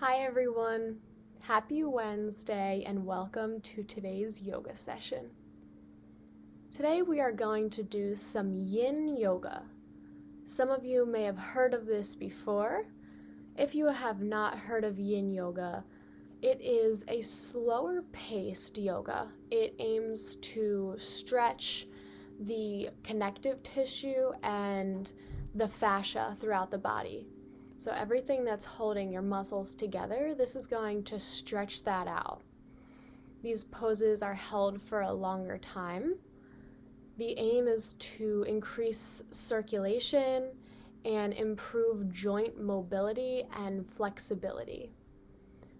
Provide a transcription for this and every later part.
Hi everyone, happy Wednesday and welcome to today's yoga session. Today we are going to do some Yin Yoga. Some of you may have heard of this before. If you have not heard of Yin Yoga, it is a slower paced yoga. It aims to stretch the connective tissue and the fascia throughout the body. So everything that's holding your muscles together, this is going to stretch that out. These poses are held for a longer time. The aim is to increase circulation and improve joint mobility and flexibility.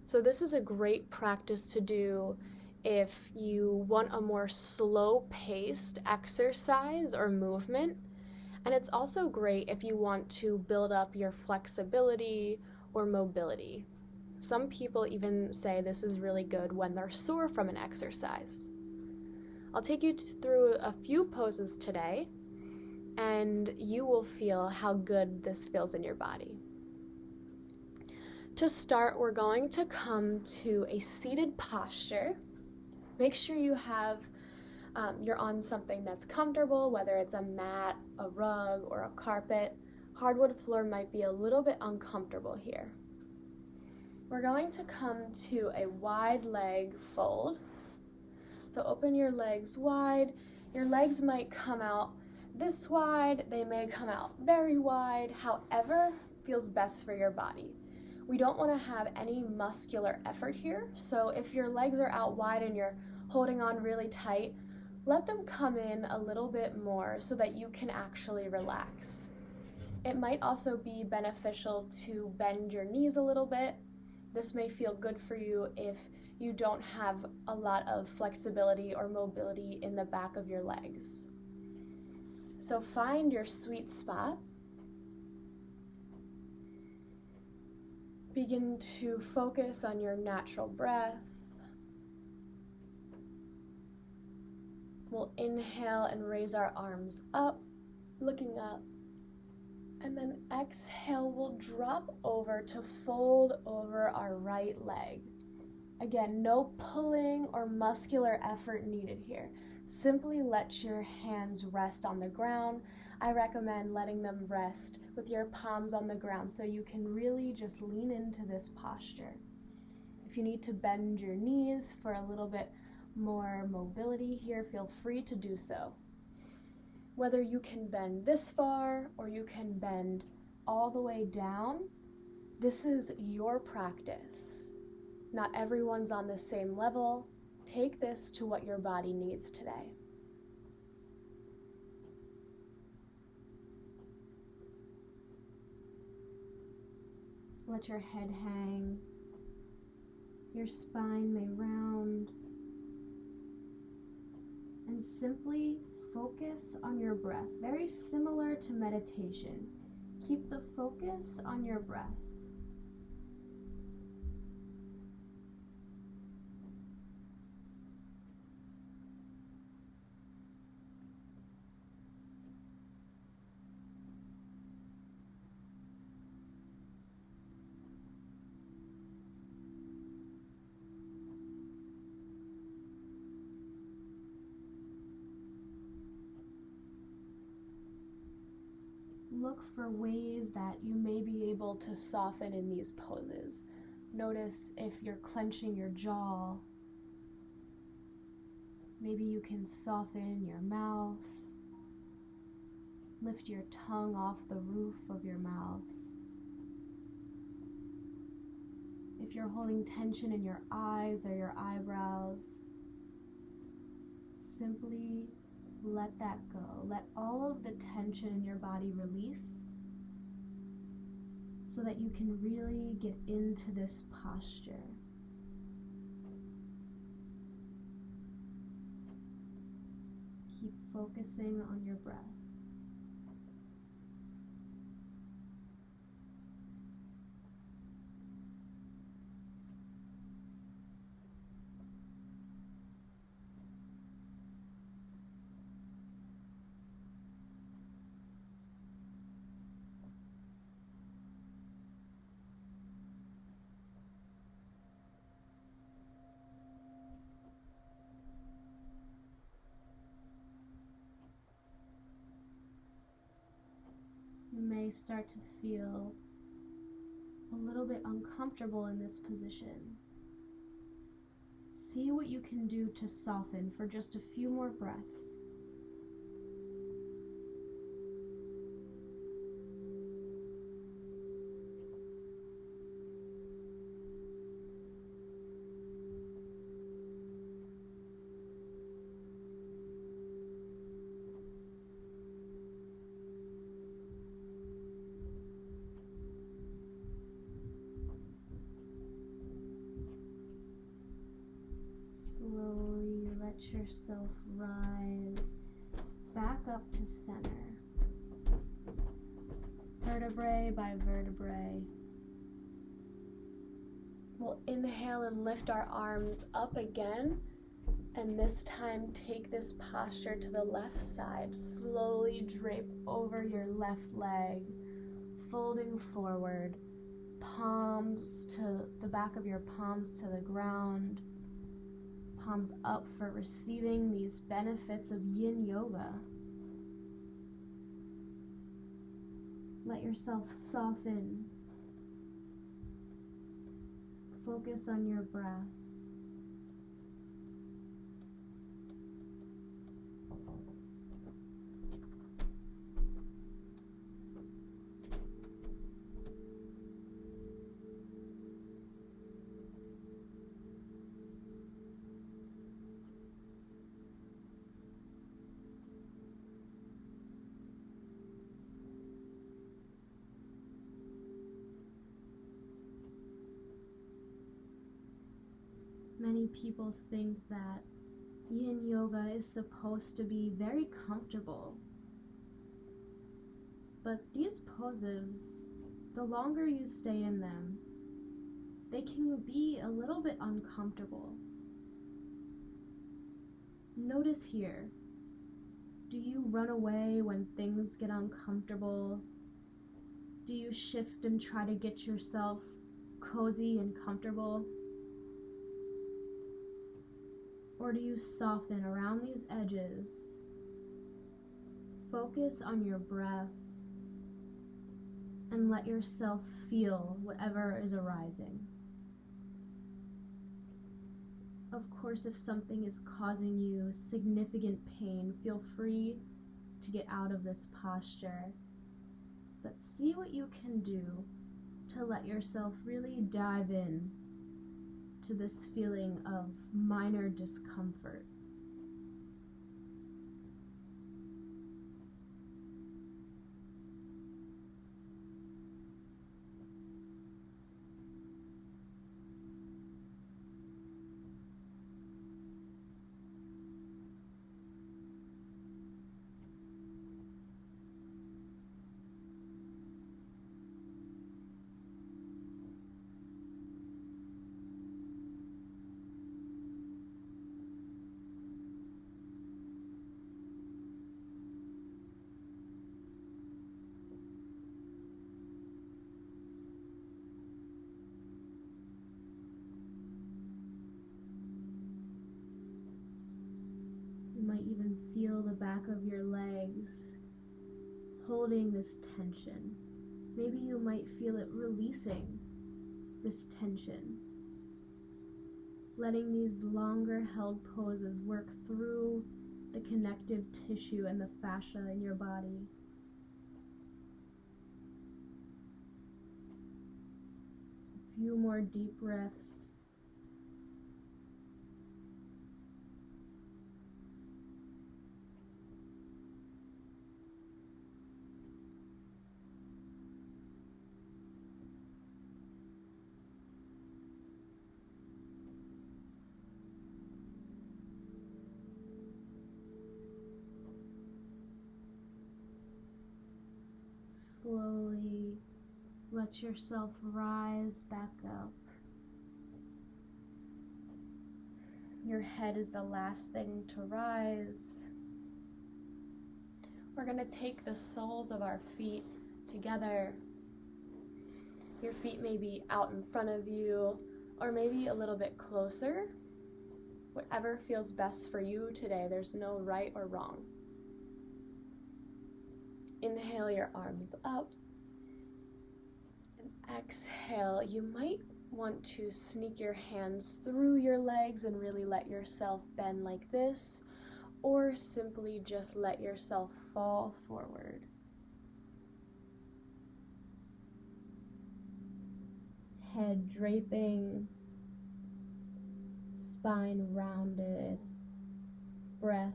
So this is a great practice to do if you want a more slow-paced exercise or movement. And it's also great if you want to build up your flexibility or mobility. Some people even say this is really good when they're sore from an exercise. I'll take you through a few poses today, and you will feel how good this feels in your body. To start, we're going to come to a seated posture. Make sure you're on something that's comfortable, whether it's a mat, a rug, or a carpet. Hardwood floor might be a little bit uncomfortable here. We're going to come to a wide leg fold. So open your legs wide. Your legs might come out this wide. They may come out very wide. However feels best for your body. We don't want to have any muscular effort here. So if your legs are out wide and you're holding on really tight, let them come in a little bit more so that you can actually relax. It might also be beneficial to bend your knees a little bit. This may feel good for you if you don't have a lot of flexibility or mobility in the back of your legs. So find your sweet spot. Begin to focus on your natural breath. We'll inhale and raise our arms up, looking up. And then exhale, we'll drop over to fold over our right leg. Again, no pulling or muscular effort needed here. Simply let your hands rest on the ground. I recommend letting them rest with your palms on the ground so you can really just lean into this posture. If you need to bend your knees for a little bit more mobility here, feel free to do so. Whether you can bend this far or you can bend all the way down, this is your practice. Not everyone's on the same level. Take this to what your body needs today. Let your head hang. Your spine may round. And simply focus on your breath. Very similar to meditation. Keep the focus on your breath. Look for ways that you may be able to soften in these poses. Notice if you're clenching your jaw. Maybe you can soften your mouth. Lift your tongue off the roof of your mouth. If you're holding tension in your eyes or your eyebrows, simply let that go. Let all of the tension in your body release so that you can really get into this posture. Keep focusing on your breath. start to feel a little bit uncomfortable in this position, see what you can do to soften for just a few more breaths. Slowly let yourself rise back up to center, vertebrae by vertebrae. We'll inhale and lift our arms up again, and this time take this posture to the left side. Slowly drape over your left leg, folding forward, palms to the back of your palms to the ground. Palms up for receiving these benefits of Yin Yoga. Let yourself soften. Focus on your breath. Many people think that Yin Yoga is supposed to be very comfortable. But these poses, the longer you stay in them, they can be a little bit uncomfortable. Notice here, do you run away when things get uncomfortable? Do you shift and try to get yourself cozy and comfortable? Or do you soften around these edges? Focus on your breath and let yourself feel whatever is arising. Of course, if something is causing you significant pain, feel free to get out of this posture. But see what you can do to let yourself really dive in to this feeling of minor discomfort. You might even feel the back of your legs holding this tension. Maybe you might feel it releasing this tension. Letting these longer held poses work through the connective tissue and the fascia in your body. A few more deep breaths. Slowly let yourself rise back up. Your head is the last thing to rise. We're going to take the soles of our feet together. Your feet may be out in front of you or maybe a little bit closer. Whatever feels best for you today. There's no right or wrong. Inhale your arms up, exhale, you might want to sneak your hands through your legs and really let yourself bend like this, or simply just let yourself fall forward. Head draping, spine rounded, breath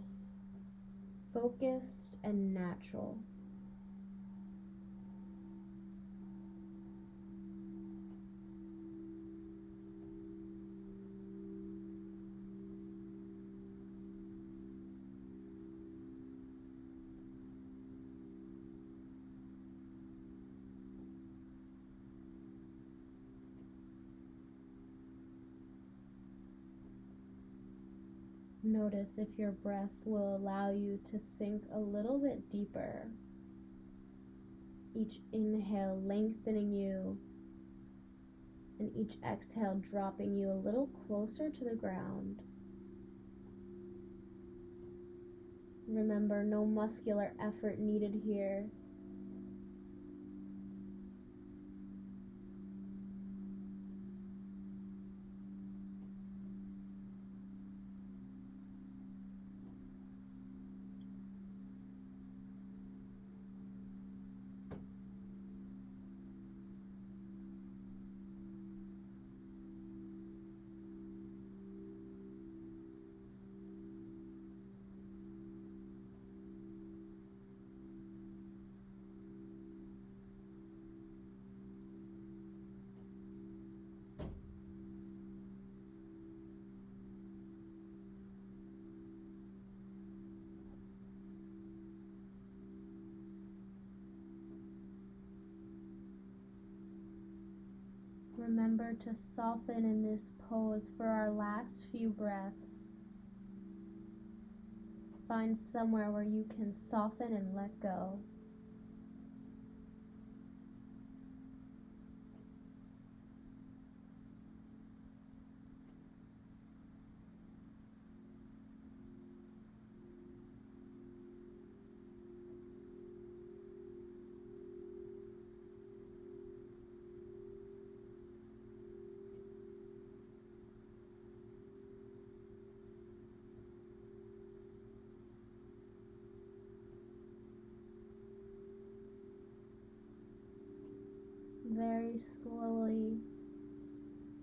focused and natural. Notice if your breath will allow you to sink a little bit deeper. Each inhale lengthening you, and each exhale dropping you a little closer to the ground. Remember, no muscular effort needed here. Remember to soften in this pose for our last few breaths. Find somewhere where you can soften and let go. Very slowly,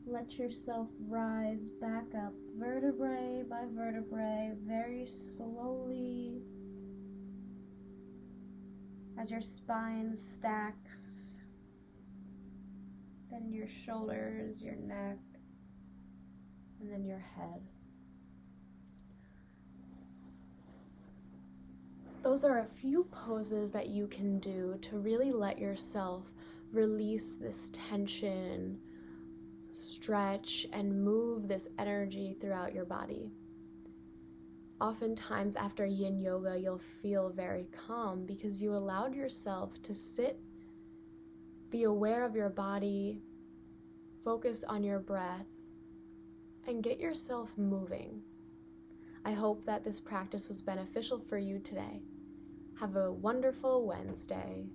let yourself rise back up, vertebrae by vertebrae, very slowly, as your spine stacks, then your shoulders, your neck, and then your head. Those are a few poses that you can do to really let yourself release this tension, stretch, and move this energy throughout your body. Oftentimes after Yin Yoga, you'll feel very calm because you allowed yourself to sit, be aware of your body, focus on your breath, and get yourself moving. I hope that this practice was beneficial for you today. Have a wonderful Wednesday.